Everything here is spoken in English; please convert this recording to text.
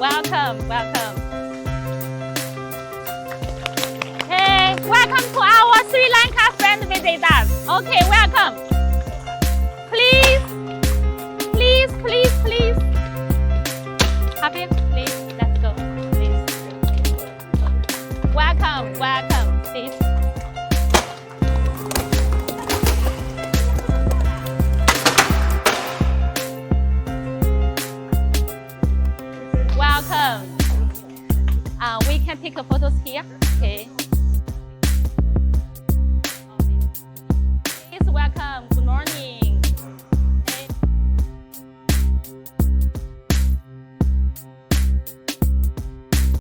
welcome, welcome. Hey, welcome to our Sri Lanka friend visit us. Okay, welcome. Please, please, please, please. Kafeel, please, let's go. Please. Welcome, welcome, please. Welcome. We can take photos here. Okay.